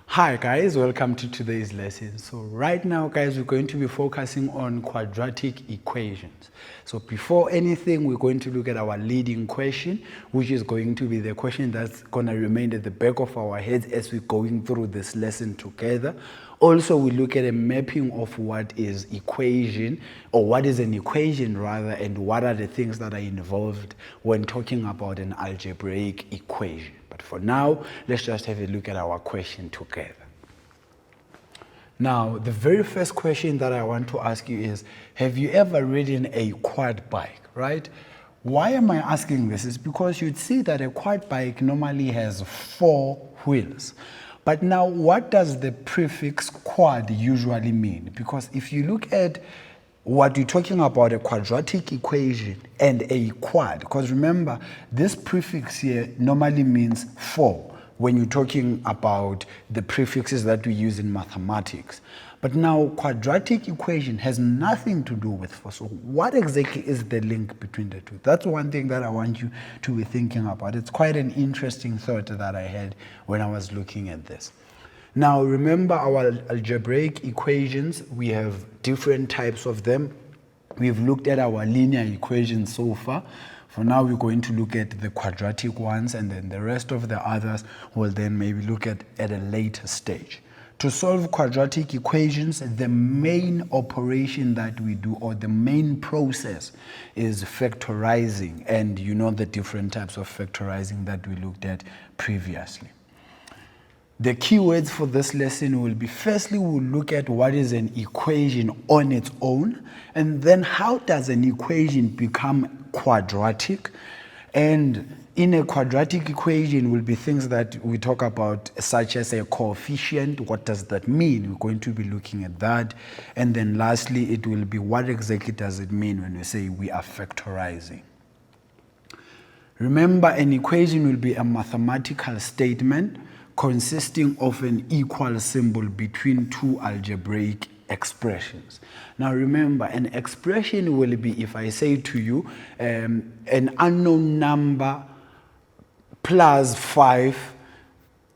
Hi guys, welcome to today's lesson. So right now guys, we're going to be focusing on quadratic equations. So before anything, we're going to look at our leading question, which is going to be the question that's going to remain at the back of our heads as we're going through this lesson together. Also, we look at a mapping of what is equation, or what is an equation rather, and what are the things that are involved when talking about an algebraic equation. But for now, let's just have a look at our question together. Now, the very first question that I want to ask you is, have you ever ridden a quad bike, right? Why am I asking this? It's because you'd see that a quad bike normally has 4 wheels. But now, what does the prefix quad usually mean? Because if you look at what you're talking about, a quadratic equation and a quad, because remember, this prefix here normally means 4 when you're talking about the prefixes that we use in mathematics. But now, quadratic equation has nothing to do with 4. So what exactly is the link between the two? That's one thing that I want you to be thinking about. It's quite an interesting thought that I had when I was looking at this. Now, remember our algebraic equations, we have different types of them. We've looked at our linear equations so far. For now, we're going to look at the quadratic ones, and then the rest of the others we'll then maybe look at a later stage. To solve quadratic equations, the main operation that we do, or the main process, is factorizing. And you know the different types of factorizing that we looked at previously. The keywords for this lesson will be, firstly, we'll look at what is an equation on its own, and then how does an equation become quadratic. And in a quadratic equation will be things that we talk about, such as a coefficient. What does that mean? We're going to be looking at that. And then lastly, it will be, what exactly does it mean when we say we are factorizing? Remember, an equation will be a mathematical statement consisting of an equal symbol between two algebraic expressions. Now remember, an expression will be, if I say to you, an unknown number plus 5,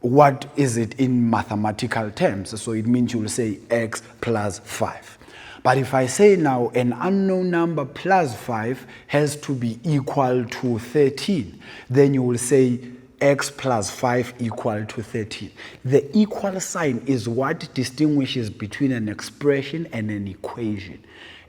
what is it in mathematical terms? So it means you will say x plus 5. But if I say now an unknown number plus 5 has to be equal to 13, then you will say x plus 5 equal to 13. The equal sign is what distinguishes between an expression and an equation.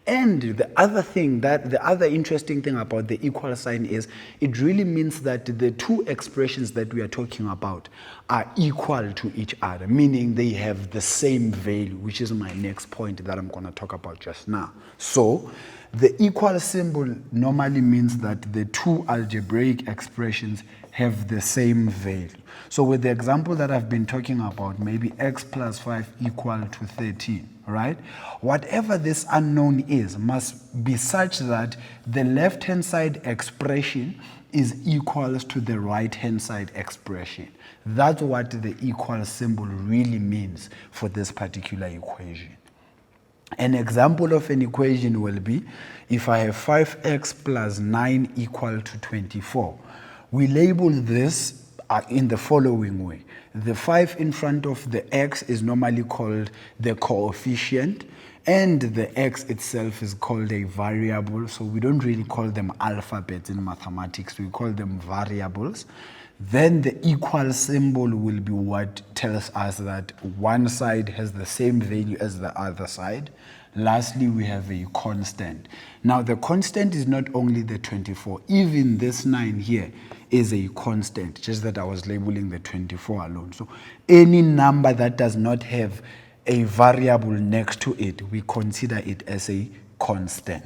And the other interesting thing about the equal sign is it really means that the two expressions that we are talking about are equal to each other, meaning they have the same value, which is my next point that I'm going to talk about just now. So the equal symbol normally means that the two algebraic expressions have the same value. So with the example that I've been talking about, maybe x plus 5 equal to 13, right? Whatever this unknown is must be such that the left-hand side expression is equal to the right-hand side expression. That's what the equal symbol really means for this particular equation. An example of an equation will be, if I have 5x plus 9 equal to 24. We label this in the following way. The 5 in front of the x is normally called the coefficient, and the x itself is called a variable. So we don't really call them alphabets in mathematics, we call them variables. Then the equal symbol will be what tells us that one side has the same value as the other side. Lastly, we have a constant. Now, the constant is not only the 24. Even this 9 here is a constant, just that I was labeling the 24 alone. So any number that does not have a variable next to it, we consider it as a constant.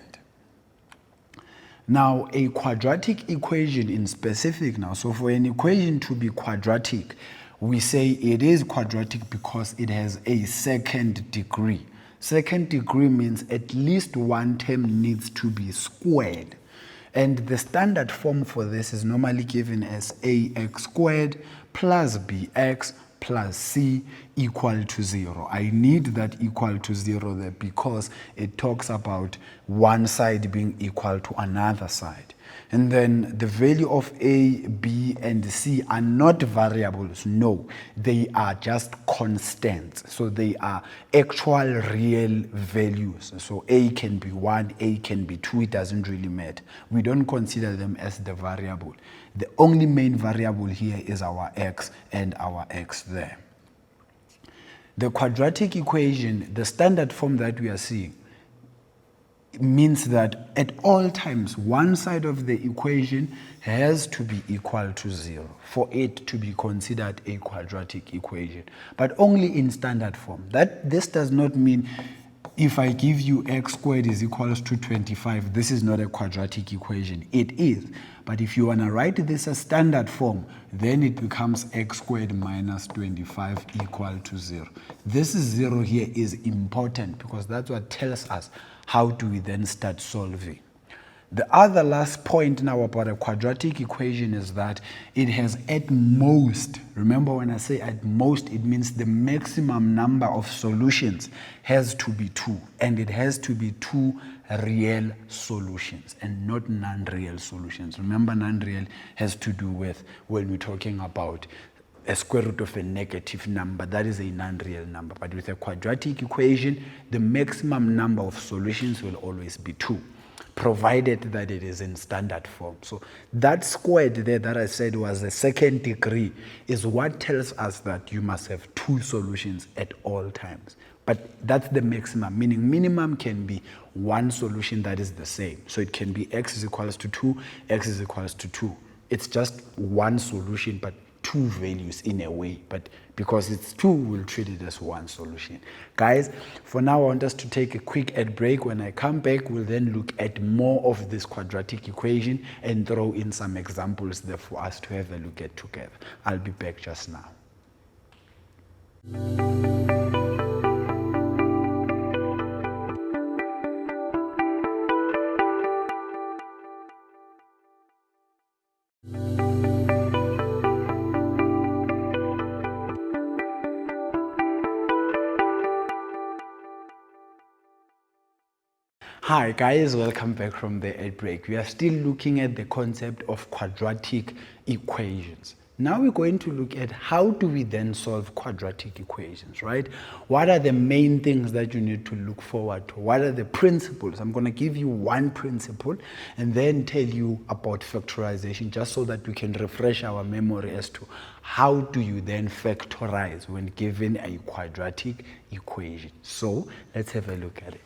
Now, a quadratic equation in specific now, so for an equation to be quadratic, we say it is quadratic because it has a second degree. Second degree means at least one term needs to be squared. And the standard form for this is normally given as ax squared plus bx plus c equal to 0. I need that equal to 0 there because it talks about one side being equal to another side. And then the value of A, B, and C are not variables. No, they are just constants. So they are actual real values. So A can be 1, A can be 2, it doesn't really matter. We don't consider them as the variable. The only main variable here is our X and our X there. The quadratic equation, the standard form that we are seeing, means that at all times, one side of the equation has to be equal to 0 for it to be considered a quadratic equation, but only in standard form. This does not mean if I give you x squared is equals to 25, this is not a quadratic equation. It is. But if you want to write this as standard form, then it becomes x squared minus 25 equal to 0. This 0 here is important because that's what tells us how do we then start solving. The other last point now about a quadratic equation is that it has at most, remember when I say at most, it means the maximum number of solutions has to be 2, and it has to be 2 real solutions and not non-real solutions. Remember, non-real has to do with when we're talking about a square root of a negative number, that is a non-real number. But with a quadratic equation, the maximum number of solutions will always be 2. Provided that it is in standard form. So that squared there that I said was a second degree is what tells us that you must have 2 solutions at all times. But that's the maximum, meaning minimum can be 1 solution that is the same. So it can be x is equals to 2, x is equals to 2. It's just 1 solution, but 2 values in a way, but because it's 2, we'll treat it as 1 solution. Guys, for now, I want us to take a quick ad break. When I come back, we'll then look at more of this quadratic equation and throw in some examples there for us to have a look at together. I'll be back just now. Hi guys, welcome back from the ad break. We are still looking at the concept of quadratic equations. Now we're going to look at how do we then solve quadratic equations, right? What are the main things that you need to look forward to? What are the principles? I'm going to give you one principle and then tell you about factorization just so that we can refresh our memory as to how do you then factorize when given a quadratic equation. So let's have a look at it.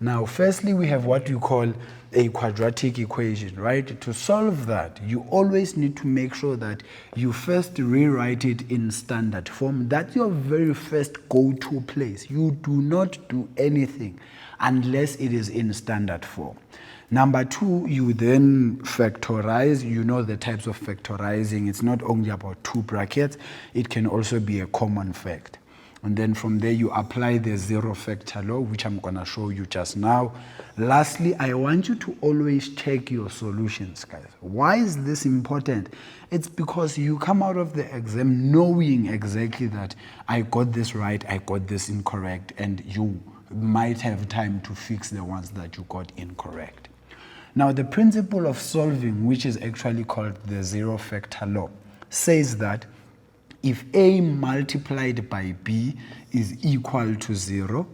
Now, firstly, we have what you call a quadratic equation, right? To solve that, you always need to make sure that you first rewrite it in standard form. That's your very first go-to place. You do not do anything unless it is in standard form. Number 2, you then factorize. You know the types of factorizing. It's not only about 2 brackets. It can also be a common fact. And then from there, you apply the 0 factor law, which I'm going to show you just now. Lastly, I want you to always check your solutions, guys. Why is this important? It's because you come out of the exam knowing exactly that I got this right, I got this incorrect, and you might have time to fix the ones that you got incorrect. Now, the principle of solving, which is actually called the 0 factor law, says that if A multiplied by B is equal to 0,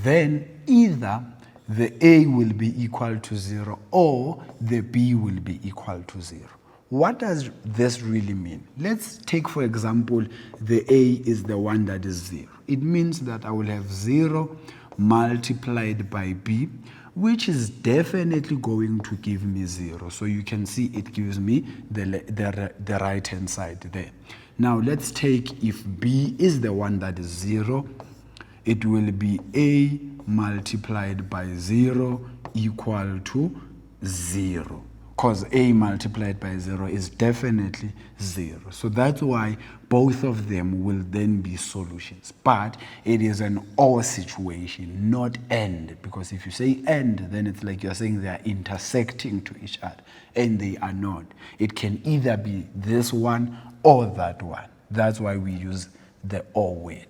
then either the A will be equal to 0 or the B will be equal to 0. What does this really mean? Let's take, for example, the A is the one that is 0. It means that I will have 0 multiplied by B, which is definitely going to give me 0. So you can see it gives me the right-hand side there. Now let's take if B is the one that is 0, it will be A multiplied by 0 equal to 0. Because A multiplied by 0 is definitely 0. So that's why both of them will then be solutions. But it is an or situation, not and. Because if you say and, then it's like you're saying they are intersecting to each other. And they are not. It can either be this one or that one. That's why we use the or word.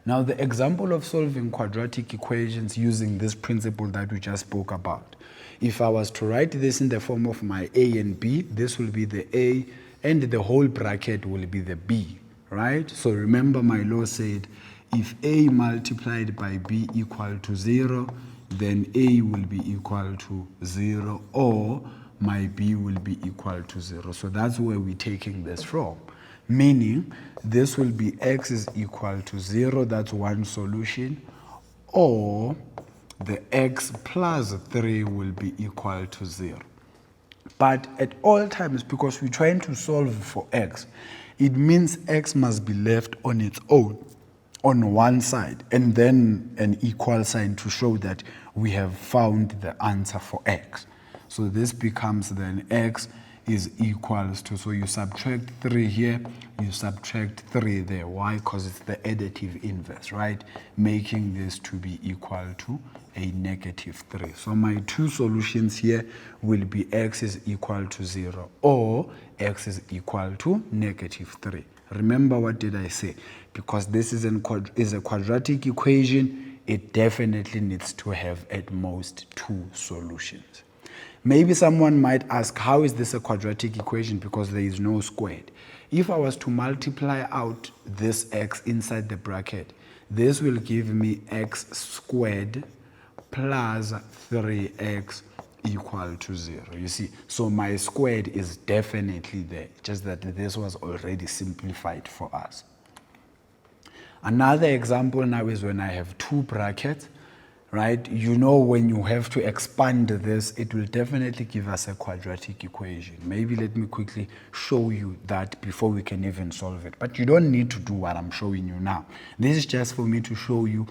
Now, the example of solving quadratic equations using this principle that we just spoke about. If I was to write this in the form of my a and b, this will be the a, and the whole bracket will be the b, right? So remember my law said, if a multiplied by b equal to 0, then a will be equal to 0, or my b will be equal to 0. So that's where we're taking this from. Meaning, this will be x is equal to 0, that's one solution, or the x plus 3 will be equal to 0. But at all times, because we're trying to solve for x, it means x must be left on its own, on one side, and then an equal sign to show that we have found the answer for x. So this becomes then x is equals to, so you subtract 3 here, you subtract 3 there. Why? Because it's the additive inverse, right? Making this to be equal to a negative 3. So my two solutions here will be x is equal to 0 or x is equal to negative 3. Remember, what did I say? Because this is a quadratic equation, it definitely needs to have at most two solutions. Maybe someone might ask, how is this a quadratic equation? Because there is no squared. If I was to multiply out this x inside the bracket, this will give me x squared plus 3x equal to 0. You see, so my squared is definitely there, just that this was already simplified for us. Another example now is when I have two brackets, right? You know, when you have to expand this, it will definitely give us a quadratic equation. Maybe let me quickly show you that before we can even solve it. But you don't need to do what I'm showing you now. This is just for me to show you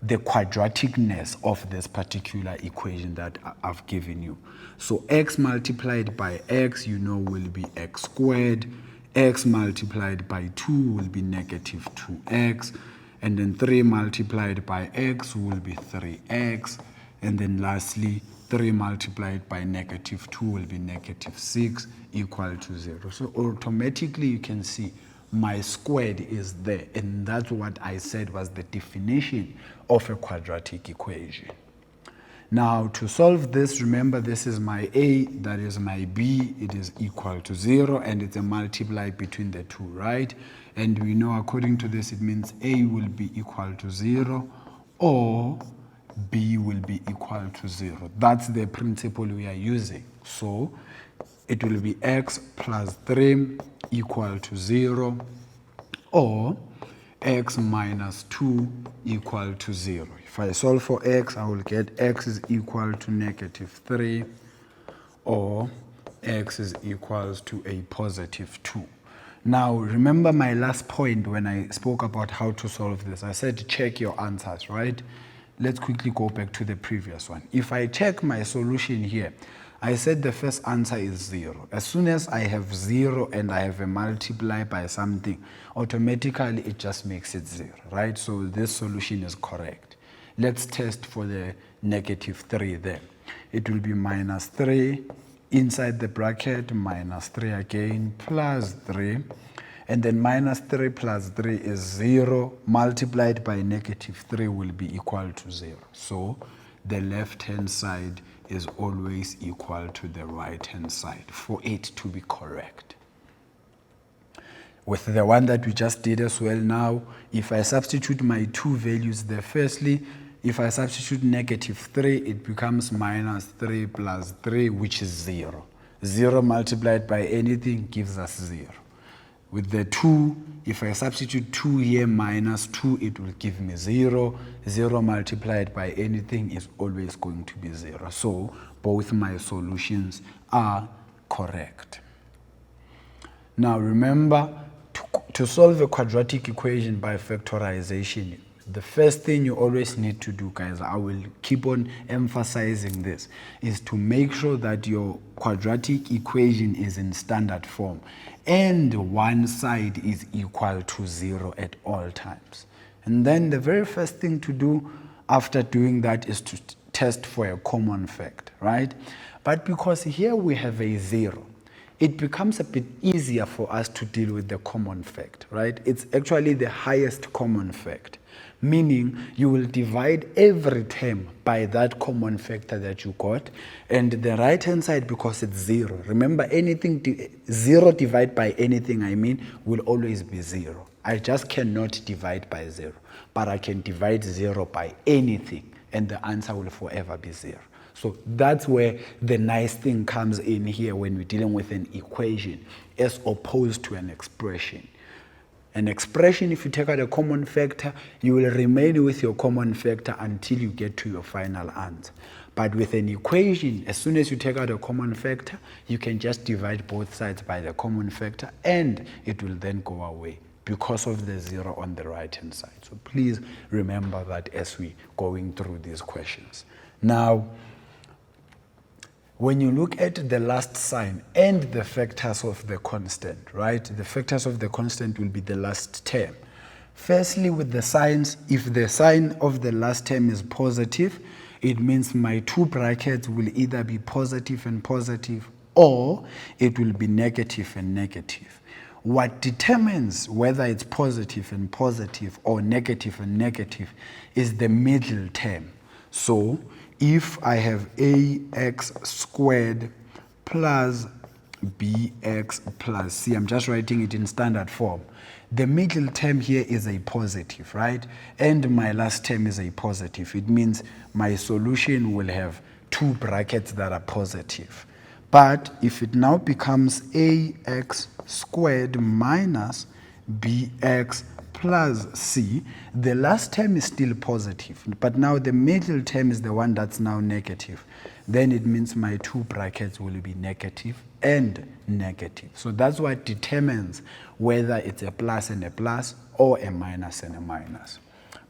the quadraticness of this particular equation that I've given you. So x multiplied by x, you know, will be x squared. X multiplied by 2 will be negative 2x. And then 3 multiplied by x will be 3x. And then lastly, 3 multiplied by negative 2 will be negative 6 equal to 0. So automatically you can see my squared is there. And that's what I said was the definition of a quadratic equation. Now, to solve this, remember this is my a, that is my b, it is equal to 0, and it's a multiply between the two, right? And we know according to this, it means a will be equal to 0, or b will be equal to 0. That's the principle we are using. So, it will be x plus 3 equal to 0, or x minus 2 equal to 0. If I solve for x, I will get x is equal to negative 3, or x is equals to a positive 2. Now, remember my last point when I spoke about how to solve this. I said check your answers, right? Let's quickly go back to the previous one. If I check my solution here, I said the first answer is 0. As soon as I have 0 and I have a multiply by something, automatically it just makes it 0, right? So this solution is correct. Let's test for the negative 3 there. It will be minus 3 inside the bracket, minus 3 again, plus 3. And then minus 3 plus 3 is 0, multiplied by negative 3 will be equal to 0. So the left-hand side is always equal to the right-hand side for it to be correct. With the one that we just did as well now, if I substitute my two values there, firstly, if I substitute negative 3, it becomes minus 3 plus 3, which is 0. 0 multiplied by anything gives us 0. With the 2, if I substitute 2 here minus 2, it will give me 0. 0 multiplied by anything is always going to be 0. So both my solutions are correct. Now remember, to solve a quadratic equation by factorization, the first thing you always need to do, guys, I will keep on emphasizing this, is to make sure that your quadratic equation is in standard form and one side is equal to 0 at all times. And then the very first thing to do after doing that is to test for a common fact, right? But because here we have a 0, it becomes a bit easier for us to deal with the common fact, right? It's actually the highest common fact, meaning you will divide every term by that common factor that you got, and the right hand side, because it's 0, remember, anything 0 divided by anything, will always be 0. I just cannot divide by 0, but I can divide 0 by anything, and the answer will forever be 0. So that's where the nice thing comes in here when we're dealing with an equation as opposed to an expression. An expression, if you take out a common factor, you will remain with your common factor until you get to your final answer. But with an equation, as soon as you take out a common factor, you can just divide both sides by the common factor and it will then go away because of the 0 on the right hand side. So please remember that as we're going through these questions. Now, when you look at the last sign and the factors of the constant, right? The factors of the constant will be the last term. Firstly, with the signs, if the sign of the last term is positive, it means my two brackets will either be positive and positive, or it will be negative and negative. What determines whether it's positive and positive or negative and negative is the middle term. So if I have ax squared plus bx plus c, I'm just writing it in standard form. The middle term here is a positive, right? And my last term is a positive. It means my solution will have two brackets that are positive. But if it now becomes ax squared minus bx plus c, the last term is still positive, but now the middle term is the one that's now negative. Then it means my two brackets will be negative and negative. So that's what determines whether it's a plus and a plus or a minus and a minus.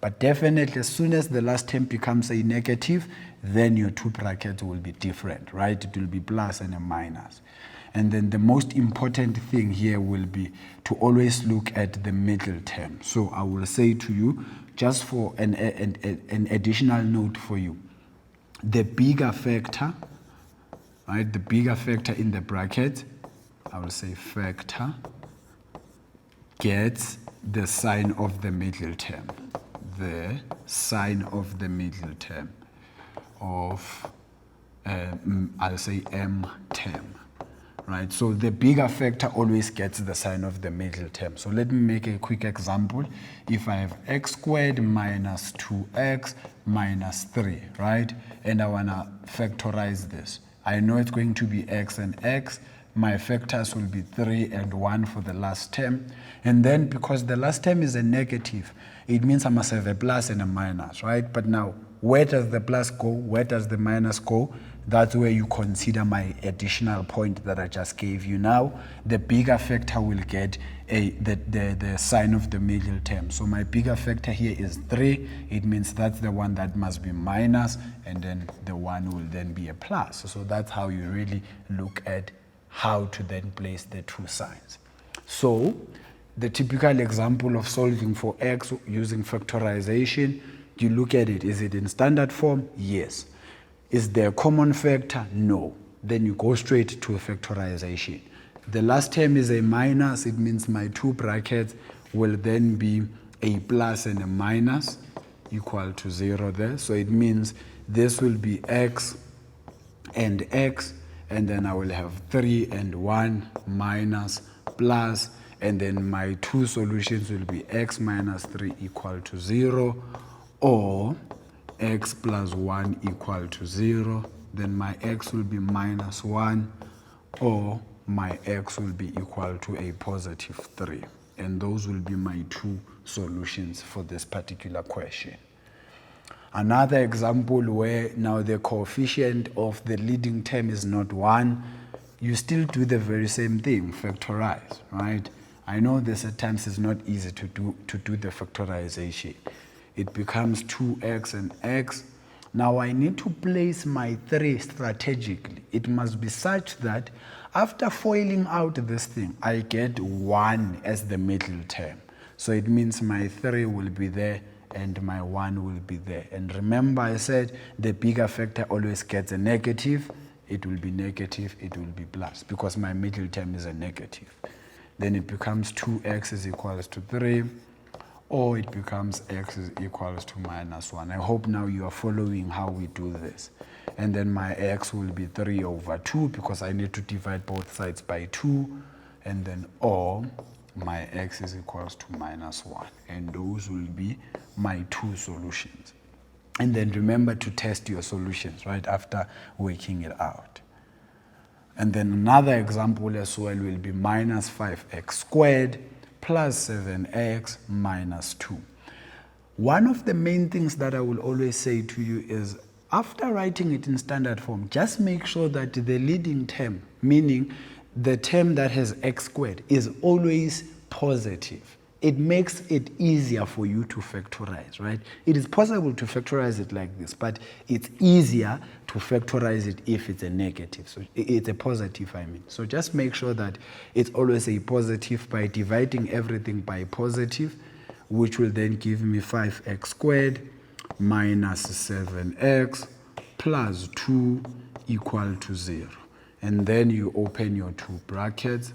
But definitely, as soon as the last term becomes a negative, then your two brackets will be different, right? It will be plus and a minus. And then the most important thing here will be to always look at the middle term. So I will say to you, just for an additional note for you, the bigger factor, right? The bigger factor in the bracket, I will say factor, gets the sign of the middle term. The sign of the middle term of, I'll say m term. Right, so the bigger factor always gets the sign of the middle term. So let me make a quick example. If I have x squared minus 2x minus 3, right? And I want to factorize this. I know it's going to be x and x. My factors will be 3 and 1 for the last term. And then because the last term is a negative, it means I must have a plus and a minus, right? But now, where does the plus go? Where does the minus go? That's where you consider my additional point that I just gave you now. The bigger factor will get the sign of the middle term. So my bigger factor here is 3. It means that's the one that must be minus, and then the 1 will then be a plus. So that's how you really look at how to then place the two signs. So the typical example of solving for x using factorization, you look at it. Is it in standard form? Yes. Is there a common factor? No. Then you go straight to factorization. The last term is a minus. It means my two brackets will then be a plus and a minus equal to 0 there. So it means this will be x, and then I will have 3 and 1 minus plus, and then my two solutions will be x minus 3 equal to 0, or x plus 1 equal to 0, then my x will be minus 1, or my x will be equal to a positive 3. And those will be my two solutions for this particular question. Another example where now the coefficient of the leading term is not 1, you still do the very same thing, factorize, right? I know this at times is not easy to do the factorization. It becomes 2x and x. Now I need to place my 3 strategically. It must be such that after foiling out this thing, I get 1 as the middle term. So it means my 3 will be there and my 1 will be there. And remember I said the bigger factor always gets a negative it will be negative, it will be plus, because my middle term is a negative. Then it becomes 2x is equals to 3, or it becomes x is equals to minus 1. I hope now you are following how we do this. And then my x will be 3 over 2, because I need to divide both sides by 2, and then or my x is equals to minus 1. And those will be my two solutions. And then remember to test your solutions right after working it out. And then another example as well will be minus 5x squared plus 7x minus 2. One of the main things that I will always say to you is, after writing it in standard form, just make sure that the leading term, meaning the term that has x squared, is always positive. It makes it easier for you to factorize, right? It is possible to factorize it like this, but it's easier to factorize it if it's a negative. So it's a positive, I mean. So just make sure that it's always a positive by dividing everything by positive, which will then give me 5x squared minus 7x plus 2 equal to 0. And then you open your two brackets.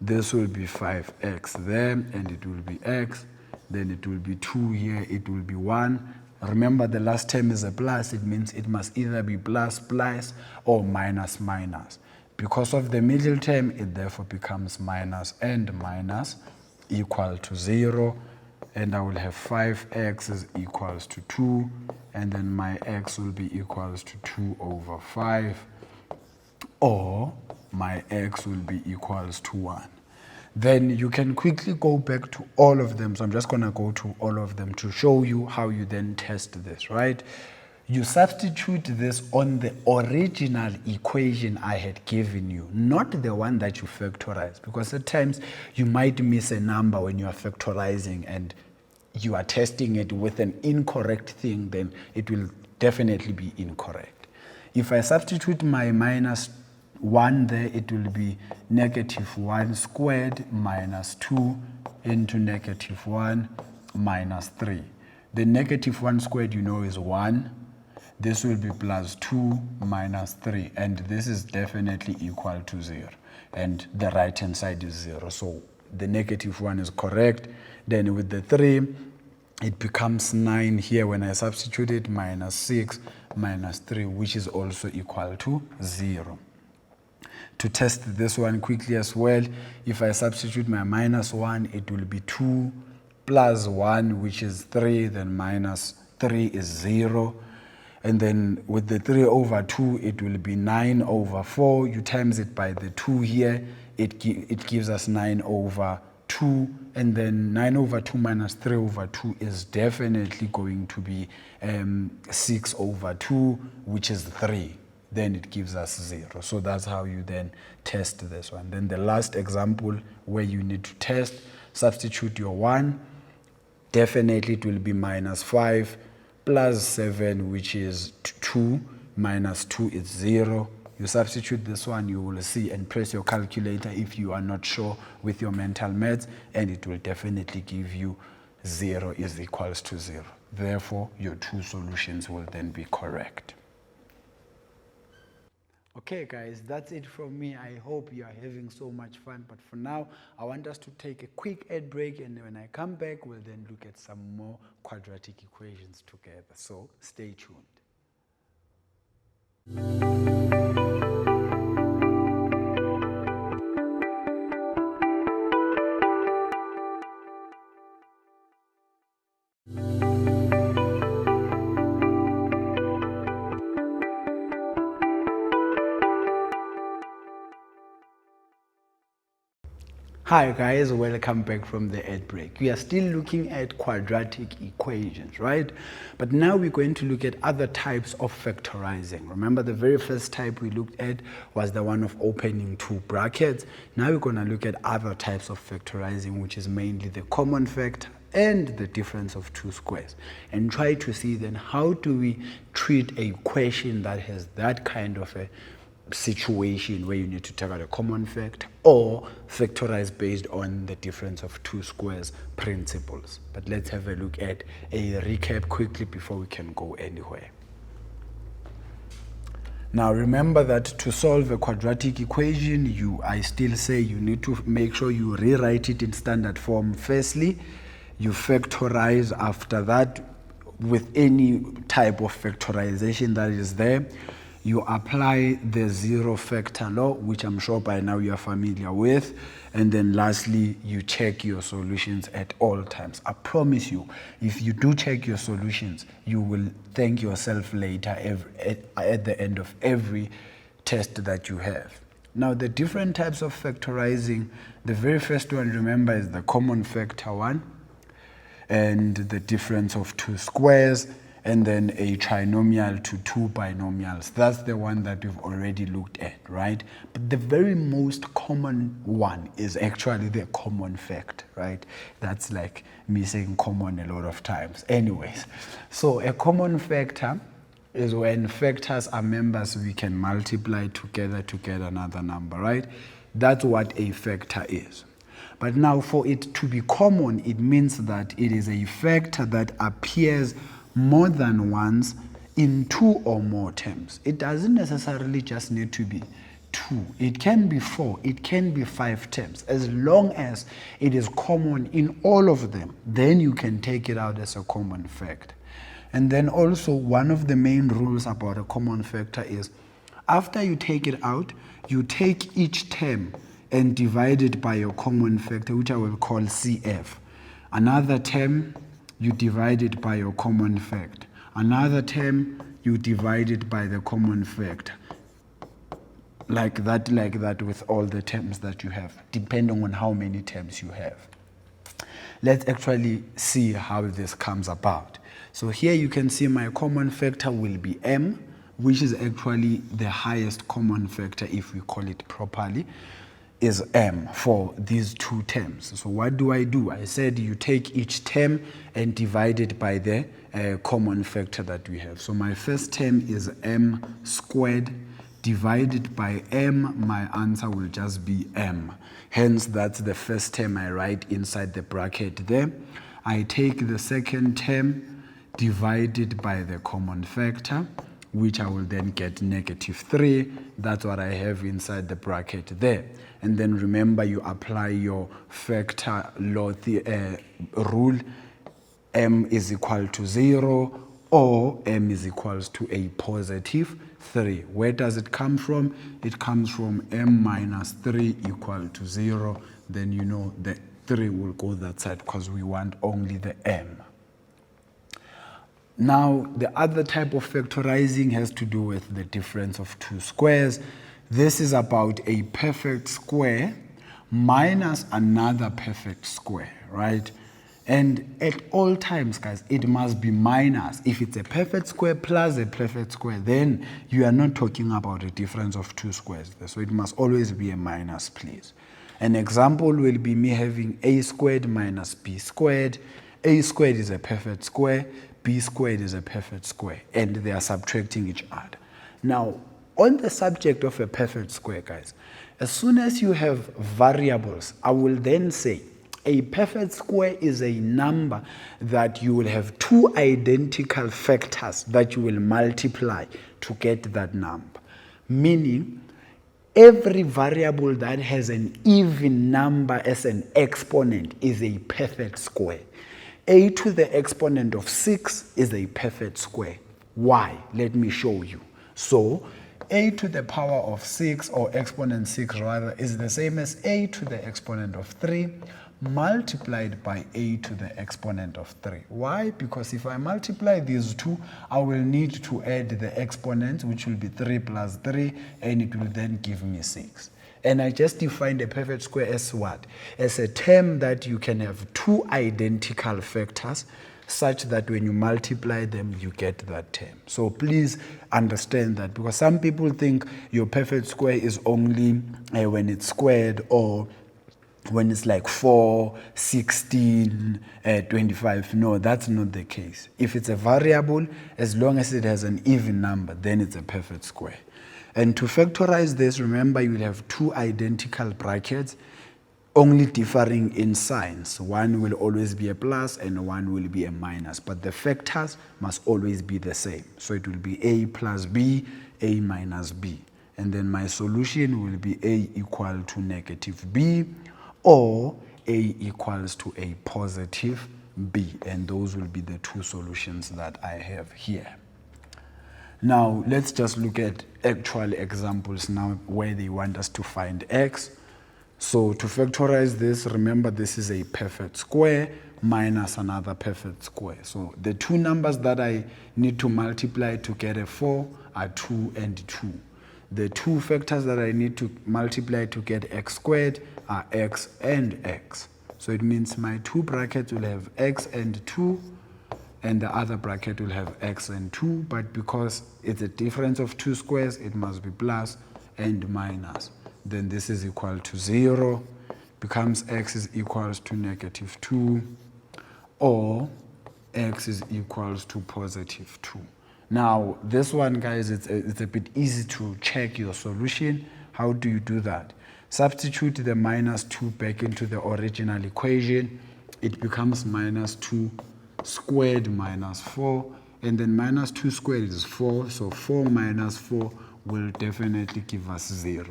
This will be 5x there, and it will be x. Then it will be 2 here, it will be 1. Remember, the last term is a plus. It means it must either be plus, plus, or minus, minus. Because of the middle term, it therefore becomes minus and minus equal to 0. And I will have 5x is equals to 2. And then my x will be equals to 2 over 5. Or my x will be equals to 1. Then you can quickly go back to all of them. So I'm just going to go to all of them to show you how you then test this, right? You substitute this on the original equation I had given you, not the one that you factorize, because at times you might miss a number when you are factorizing and you are testing it with an incorrect thing, then it will definitely be incorrect. If I substitute my minus 1 there, it will be negative 1 squared minus 2 into negative 1 minus 3. The negative 1 squared, you know, is 1. This will be plus 2 minus 3. And this is definitely equal to 0. And the right-hand side is 0. So the negative 1 is correct. Then with the 3, it becomes 9 here when I substitute it, minus 6 minus 3, which is also equal to 0. To test this one quickly as well, if I substitute my minus 1, it will be 2 plus 1, which is 3, then minus 3 is 0. And then with the 3 over 2, it will be 9 over 4. You times it by the 2 here, it gives us 9 over 2. And then 9 over 2 minus 3 over 2 is definitely going to be 6 over 2, which is 3. Then it gives us 0. So that's how you then test this one. Then the last example where you need to test, substitute your 1. Definitely it will be minus 5 plus 7, which is 2. Minus 2 is 0. You substitute this one, you will see, and press your calculator if you are not sure with your mental maths, and it will definitely give you 0 is equals to 0. Therefore, your two solutions will then be correct. Okay guys, that's it from me. I hope you are having so much fun, but for now I want us to take a quick ad break, and when I come back we'll then look at some more quadratic equations together. So stay tuned. Hi guys, welcome back from the ad break. We are still looking at quadratic equations, right? But now we're going to look at other types of factorizing. Remember, the very first type we looked at was the one of opening two brackets. Now we're going to look at other types of factorizing, which is mainly the common factor and the difference of two squares, and try to see then how do we treat a equation that has that kind of a situation where you need to take out a common factor or factorize based on the difference of two squares principles. But let's have a look at a recap quickly before we can go anywhere. Now remember that to solve a quadratic equation, I still say you need to make sure you rewrite it in standard form. Firstly, you factorize. After that, with any type of factorization that is there, you apply the zero factor law, which I'm sure by now you are familiar with. And then lastly, you check your solutions at all times. I promise you, if you do check your solutions, you will thank yourself later at the end of every test that you have. Now, the different types of factorizing, the very first one, remember, is the common factor one, and the difference of two squares, and then a trinomial to two binomials. That's the one that we've already looked at, right? But the very most common one is actually the common factor, right? That's like me saying common a lot of times. Anyways, so a common factor is when factors are members we can multiply together to get another number, right? That's what a factor is. But now for it to be common, it means that it is a factor that appears more than once in two or more terms. It doesn't necessarily just need to be two. It can be four, it can be five terms. As long as it is common in all of them, then you can take it out as a common factor. And then also one of the main rules about a common factor is after you take it out, you take each term and divide it by your common factor, which I will call CF. Another term, you divide it by your common factor. Another term, you divide it by the common factor. Like that with all the terms that you have, depending on how many terms you have. Let's actually see how this comes about. So here you can see my common factor will be m, which is actually the highest common factor, if we call it properly, is m for these two terms. So what do? I said you take each term and divide it by the common factor that we have. So my first term is m squared divided by m. My answer will just be m. Hence, that's the first term I write inside the bracket there. I take the second term divided by the common factor, which I will then get -3. That's what I have inside the bracket there. And then remember, you apply your factor law rule. M is equal to 0 or m is equals to a +3. Where does it come from? It comes from m minus 3 equal to 0. Then you know the 3 will go that side because we want only the m. Now, the other type of factorizing has to do with the difference of two squares. This is about a perfect square minus another perfect square, right? And at all times, guys, it must be minus. If it's a perfect square plus a perfect square, then you are not talking about a difference of two squares. So it must always be a minus, please. An example will be me having a squared minus b squared. A squared is a perfect square, b squared is a perfect square, and they are subtracting each other. Now, on the subject of a perfect square, guys, as soon as you have variables, I will then say a perfect square is a number that you will have two identical factors that you will multiply to get that number. Meaning, every variable that has an even number as an exponent is a perfect square. A to the exponent of 6 is a perfect square. Why? Let me show you. So, a to the power of 6, or exponent 6 rather, is the same as a to the exponent of 3 multiplied by a to the exponent of 3. Why? Because if I multiply these two, I will need to add the exponents, which will be 3 plus 3, and it will then give me 6. And I just defined a perfect square as what? As a term that you can have two identical factors such that when you multiply them, you get that term. So please understand that, because some people think your perfect square is only when it's squared, or when it's like 4, 16, 25. No, that's not the case. If it's a variable, as long as it has an even number, then it's a perfect square. And to factorize this, remember, you will have two identical brackets, only differing in signs. One will always be a plus and one will be a minus, but the factors must always be the same. So it will be a plus b a minus b. And then my solution will be a equal to negative b, or a equals to a positive b. And those will be the two solutions that I have here. Now, let's just look at actual examples now where they want us to find x. So to factorize this, remember this is a perfect square minus another perfect square. So the two numbers that I need to multiply to get a 4 are 2 and 2. The two factors that I need to multiply to get x squared are x and x. So it means my two brackets will have x and 2, and the other bracket will have x and 2, but because it's a difference of two squares, it must be plus and minus. Then this is equal to 0, becomes x is equals to negative 2, or x is equals to positive 2. Now, this one, guys, it's a bit easy to check your solution. How do you do that? Substitute the minus 2 back into the original equation. It becomes minus 2 squared minus 4, and then minus 2 squared is 4, so 4 minus 4 will definitely give us 0.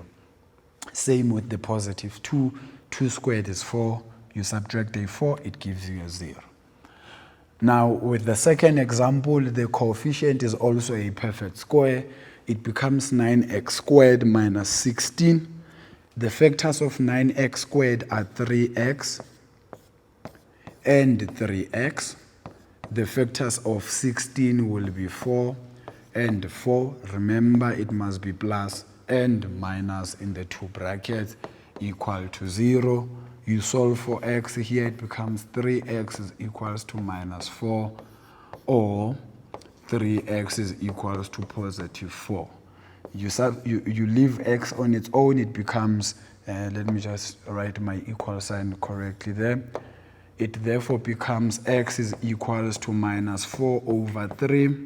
Same with the positive 2. 2 squared is 4. You subtract a 4, it gives you a 0. Now, with the second example, the coefficient is also a perfect square. It becomes 9x squared minus 16. The factors of 9x squared are 3x and 3x. The factors of 16 will be 4 and 4. Remember, it must be plus and minus in the two brackets, equal to 0. You solve for x here, it becomes 3x is equals to minus 4, or 3x is equals to positive 4. You leave x on its own, it becomes, let me just write my equal sign correctly there. It therefore becomes x is equals to minus 4 over 3,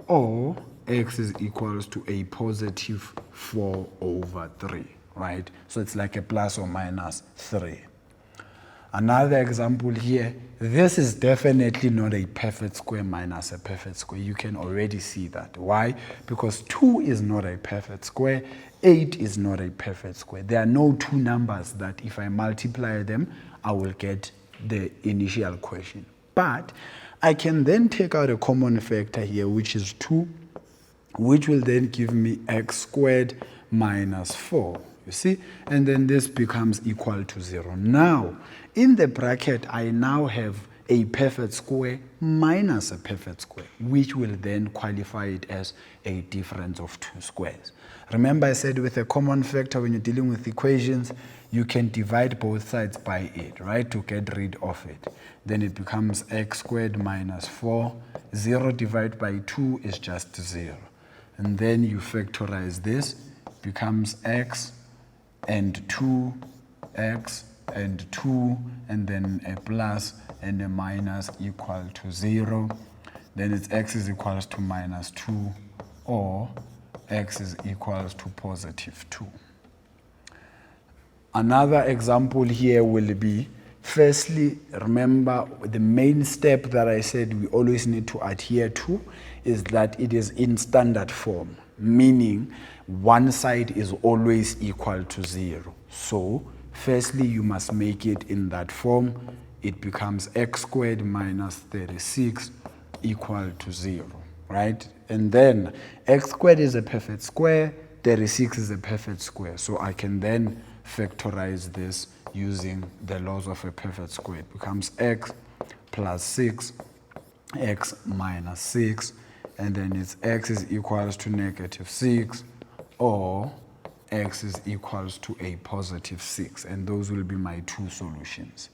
or x is equals to a positive 4 over 3. Right? So it's like a plus or minus 3. Another example here, this is definitely not a perfect square minus a perfect square. You can already see that. Why? Because 2 is not a perfect square, 8 is not a perfect square. There are no two numbers that if I multiply them, I will get the initial question. But I can then take out a common factor here, which is 2, which will then give me x squared minus 4. You see? And then this becomes equal to 0. Now, in the bracket, I now have a perfect square minus a perfect square, which will then qualify it as a difference of two squares. Remember, I said with a common factor, when you're dealing with equations, you can divide both sides by it, right, to get rid of it. Then it becomes x squared minus 4. 0 divided by 2 is just 0. And then you factorize this, becomes x and 2, x and 2, and then a plus and a minus equal to 0. Then it's x is equals to minus 2, or x is equals to positive 2. Another example here will be, firstly, remember the main step that I said we always need to adhere to is that it is in standard form, meaning one side is always equal to 0. So, firstly, you must make it in that form. It becomes x squared minus 36 equal to 0, right? And then x squared is a perfect square, 36 is a perfect square. So I can then factorize this using the laws of a perfect square. It becomes x plus 6, x minus 6, and then it's x is equals to negative 6, or x is equals to a positive 6. And those will be my two solutions.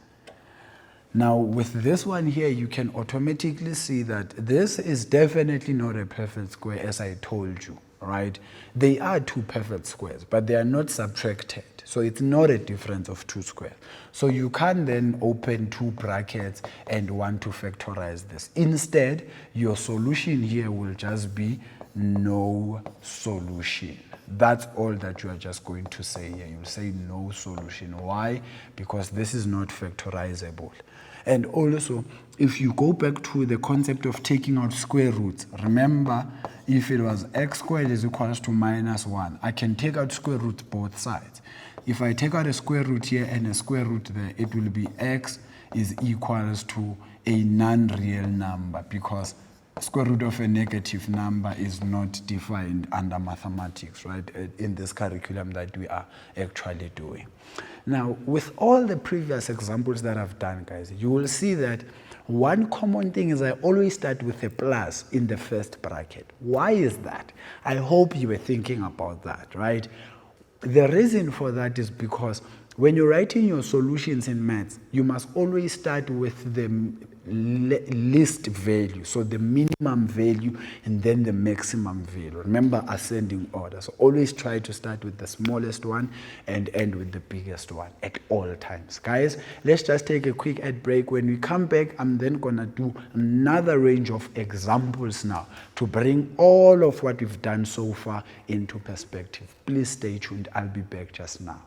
Now, with this one here, you can automatically see that this is definitely not a perfect square, as I told you, right? They are two perfect squares, but they are not subtracted. So it's not a difference of two squares. So you can't then open two brackets and want to factorize this. Instead, your solution here will just be no solution. That's all that you are just going to say here. You'll say no solution. Why? Because this is not factorizable. And also, if you go back to the concept of taking out square roots, remember, if it was x squared is equals to minus 1, I can take out square roots both sides. If I take out a square root here and a square root there, it will be x is equals to a non-real number, because square root of a negative number is not defined under mathematics, right, in this curriculum that we are actually doing. Now, with all the previous examples that I've done, guys, you will see that one common thing is I always start with a plus in the first bracket. Why is that? I hope you were thinking about that, right? The reason for that is because when you're writing your solutions in maths, you must always start with the least value, so the minimum value and then the maximum value. Remember, ascending order. So always try to start with the smallest one and end with the biggest one at all times. Guys, let's just take a quick ad break. When we come back, I'm then gonna do another range of examples now to bring all of what we've done so far into perspective. Please stay tuned. I'll be back just now.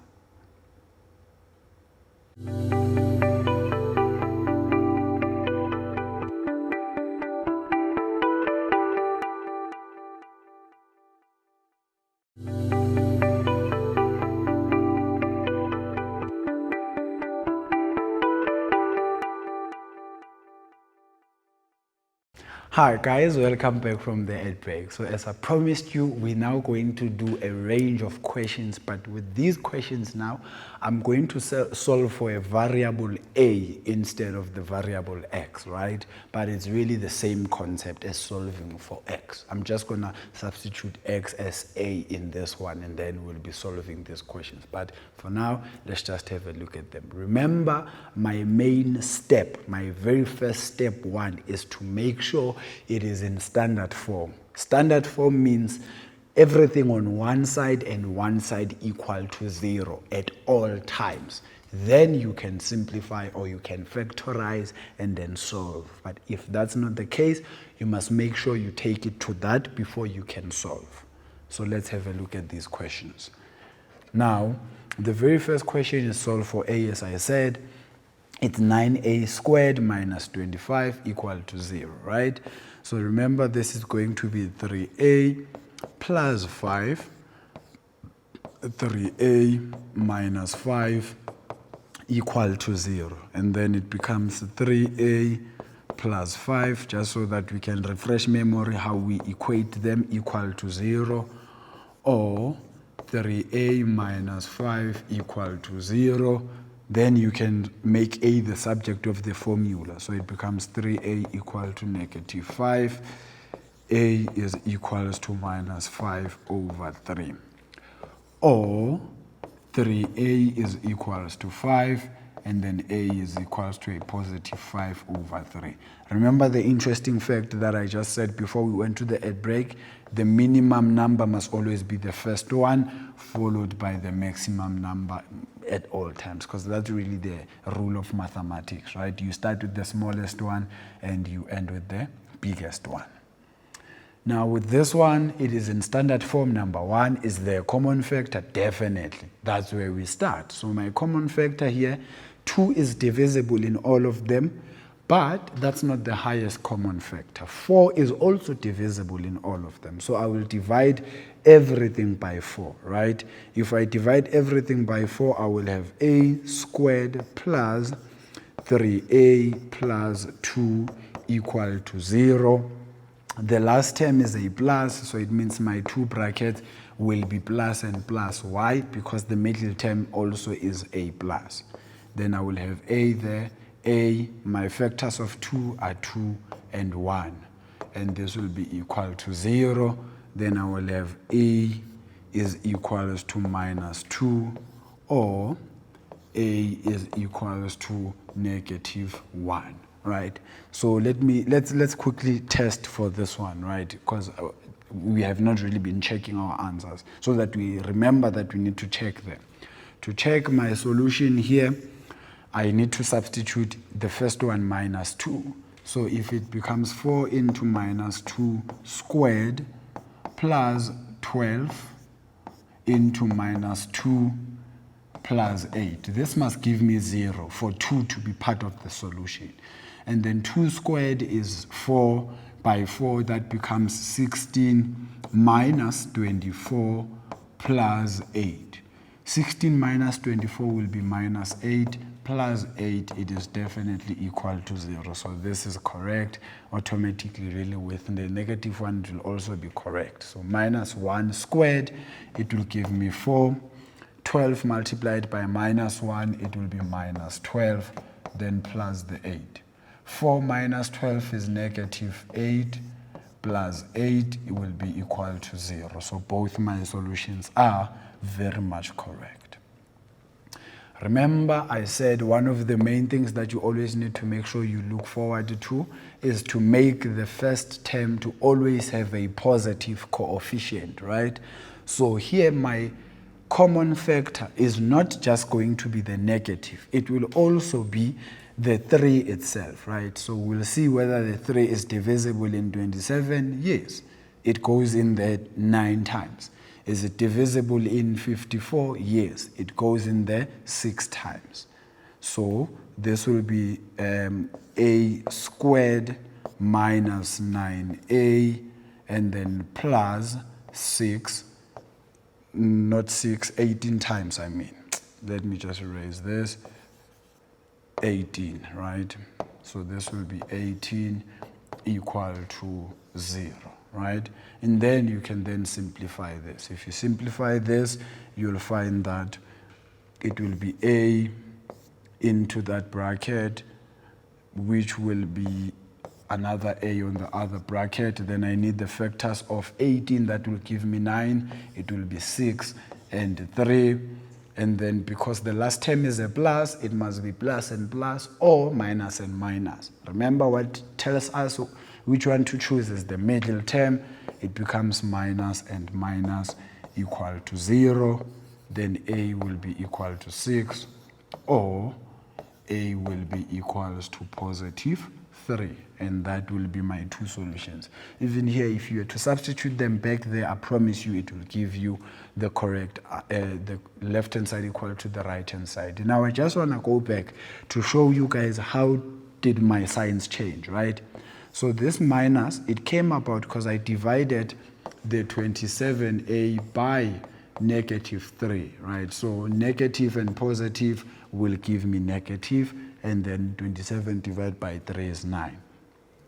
Hi guys, welcome back from the ad break. So as I promised you, we're now going to do a range of questions, but with these questions now, I'm going to solve for a variable a instead of the variable x, right? But it's really the same concept as solving for x. I'm just gonna substitute x as a in this one, and then we'll be solving these questions. But for now, let's just have a look at them. Remember, my main step, my very first step one, is to make sure it is in standard form. Standard form means everything on one side and one side equal to 0 at all times. Then you can simplify or you can factorize and then solve. But if that's not the case, you must make sure you take it to that before you can solve. So let's have a look at these questions. Now, the very first question is solve for a, as I said. It's 9a squared minus 25 equal to 0, right? So remember, this is going to be 3a plus 5, 3a minus 5 equal to 0. And then it becomes 3a plus 5, just so that we can refresh memory how we equate them, equal to 0, or 3a minus 5 equal to 0. Then you can make a the subject of the formula. So it becomes 3a equal to negative 5. A is equals to minus 5 over 3. Or 3a is equals to 5, and then a is equals to a positive 5 over 3. Remember the interesting fact that I just said before we went to the ad break? The minimum number must always be the first one, followed by the maximum number at all times, because that's really the rule of mathematics, right? You start with the smallest one and you end with the biggest one. Now with this one, it is in standard form. Number one, is there a common factor? Definitely. That's where we start. So my common factor here, 2 is divisible in all of them, but that's not the highest common factor. 4 is also divisible in all of them. So I will divide everything by 4, right? If I divide everything by 4, I will have a squared plus 3a plus 2 equal to 0. The last term is a plus, so it means my two brackets will be plus and plus. Why? Because the middle term also is a plus. Then I will have a there. A, my factors of 2 are 2 and 1. And this will be equal to 0. Then I will have a is equals to minus 2, or a is equals to negative 1. Right, so let's quickly test for this one, right? Because we have not really been checking our answers, so that we remember that we need to check them. To check my solution here, I need to substitute the first one, minus 2. So if it becomes 4 into minus 2 squared plus 12 into minus 2 plus 8. This must give me 0 for 2 to be part of the solution. And then 2 squared is 4 by 4. That becomes 16 minus 24 plus 8. 16 minus 24 will be minus 8 plus 8. It is definitely equal to 0. So this is correct automatically. Really, with the negative one, it will also be correct. So minus 1 squared, it will give me 4. 12 multiplied by minus 1, it will be minus 12, then plus the 8. 4 minus 12 is negative 8, plus 8, it will be equal to 0. So both my solutions are very much correct. Remember, I said one of the main things that you always need to make sure you look forward to is to make the first term to always have a positive coefficient, right? So here my common factor is not just going to be the negative. It will also be the 3 itself, right? So we'll see whether the 3 is divisible in 27. Yes, it goes in there 9 times. Is it divisible in 54? Yes, it goes in there 6 times. So this will be a squared minus 9a and then plus 6, not 6, 18 times, I mean. Let me just erase this. 18, right? So this will be 18 equal to 0, right? And then you can then simplify this. If you simplify this, you'll find that it will be a into that bracket, which will be another a on the other bracket. Then I need the factors of 18. That will give me 9. It will be 6 and 3. And then because the last term is a plus, it must be plus and plus or minus and minus. Remember what tells us which one to choose is the middle term. It becomes minus and minus equal to 0. Then a will be equal to 6 or a will be equals to positive 3. And that will be my 2 solutions. Even here, if you were to substitute them back there, I promise you it will give you the correct, the left-hand side equal to the right-hand side. Now, I just want to go back to show you guys how did my signs change, right? So this minus, it came about because I divided the 27a by negative 3, right? So negative and positive will give me negative, and then 27 divided by 3 is 9.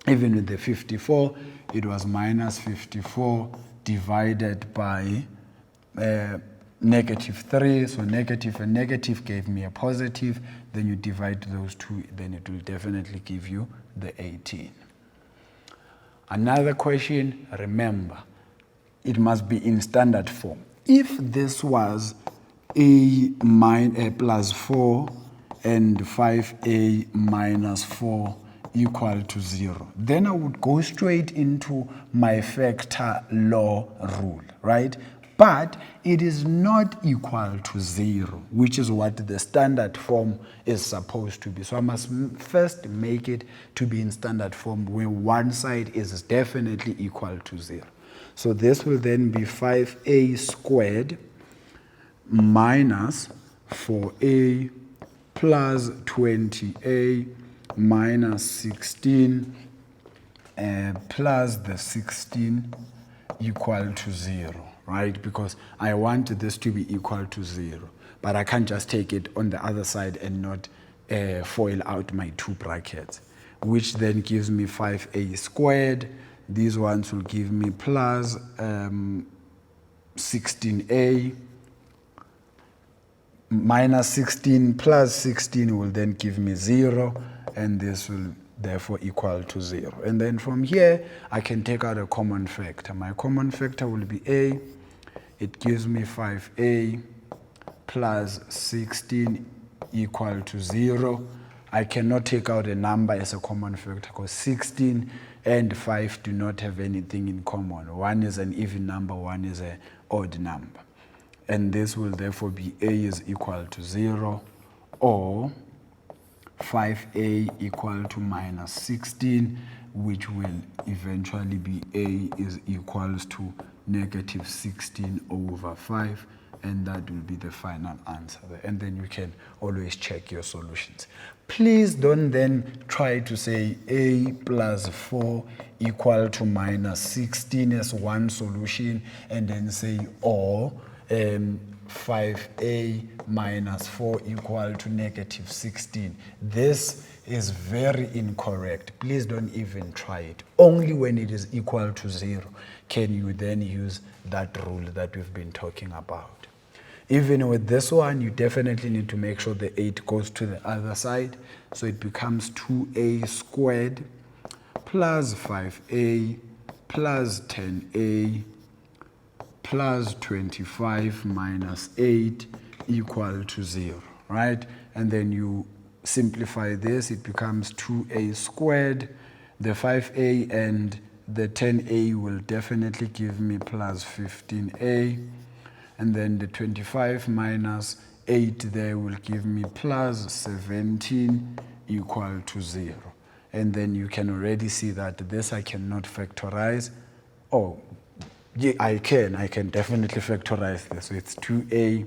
Even with the 54, it was minus 54 divided by negative 3. So negative and negative gave me a positive. Then you divide those two, then it will definitely give you the 18. Another question, remember, it must be in standard form. If this was a plus 4 and 5a minus 4 equal to 0, then I would go straight into my factor law rule, right? But it is not equal to 0, which is what the standard form is supposed to be. So I must first make it to be in standard form where one side is definitely equal to 0. So this will then be 5a squared minus 4a plus 20a minus 16 plus the 16 equal to 0, right? Because I want this to be equal to 0, but I can't just take it on the other side and not FOIL out my 2 brackets, which then gives me 5a squared. These ones will give me plus 16a minus 16 plus 16 will then give me 0, and this will therefore equal to 0. And then from here, I can take out a common factor. My common factor will be a. It gives me 5a plus 16 equal to 0. I cannot take out a number as a common factor because 16 and 5 do not have anything in common. One is an even number, one is an odd number. And this will therefore be a is equal to 0 or 5a equal to minus 16, which will eventually be a is equals to negative 16 over 5. and that will be the final answer. And then you can always check your solutions. Please don't then try to say a plus 4 equal to minus 16 as one solution, and then say or 5a minus 4 equal to negative 16. This is very incorrect. Please don't even try it. Only when it is equal to 0 can you then use that rule that we've been talking about. Even with this one, you definitely need to make sure the 8 goes to the other side. So it becomes 2a squared plus 5a plus 10a plus 25 minus 8 equal to 0, right? And then you simplify this, it becomes 2a squared. The 5a and the 10a will definitely give me plus 15a. And then the 25 minus 8 there will give me plus 17 equal to 0. And then you can already see that this I cannot factorize. Oh, yeah, I can definitely factorize this. So it's 2a,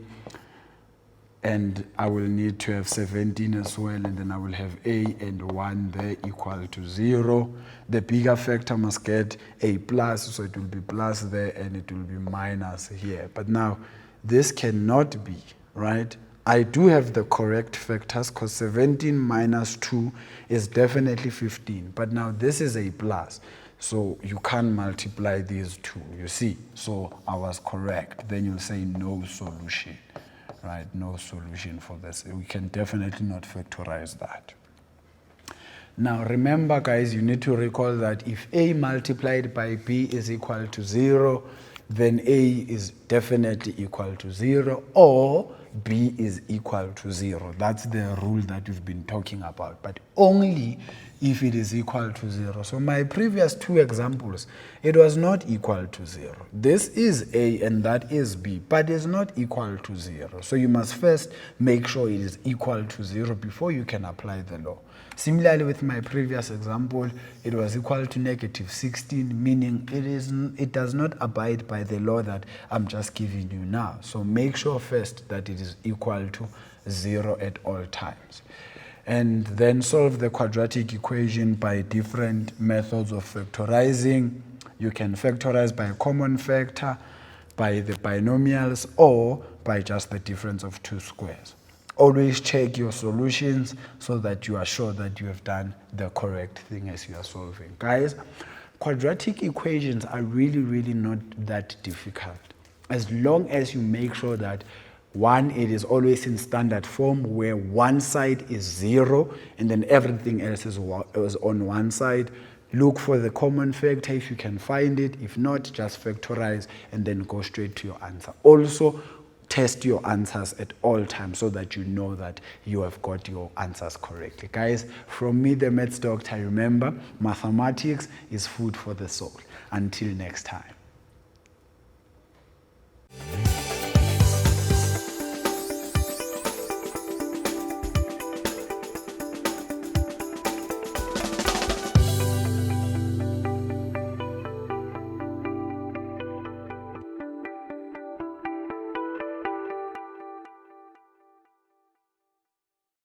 and I will need to have 17 as well, and then I will have a and 1 there equal to 0. The bigger factor must get a plus, so it will be plus there, and it will be minus here. But now, this cannot be, right? I do have the correct factors, because 17 minus 2 is definitely 15. But now this is a plus, so you can't multiply these two, you see? So I was correct. Then you'll say no solution. Right, no solution for this. We can definitely not factorize that. Now remember, guys, you need to recall that if a multiplied by b is equal to 0, then a is definitely equal to 0, or b is equal to 0. That's the rule that we've been talking about, but only if it is equal to 0. So my previous two examples, it was not equal to 0. This is a and that is b, but it's not equal to 0. So you must first make sure it is equal to 0 before you can apply the law. Similarly, with my previous example, it was equal to negative 16, meaning it does not abide by the law that I'm just giving you now. So make sure first that it is equal to 0 at all times. And then solve the quadratic equation by different methods of factorizing. You can factorize by a common factor, by the binomials, or by just the difference of two squares. Always check your solutions so that you are sure that you have done the correct thing as you are solving. Guys, quadratic equations are really not that difficult, as long as you make sure that one, it is always in standard form where one side is 0 and then everything else is on one side. Look for the common factor if you can find it. If not, just factorize and then go straight to your answer. Also, test your answers at all times so that you know that you have got your answers correctly. Guys, from me, the Maths Doctor, remember, mathematics is food for the soul. Until next time.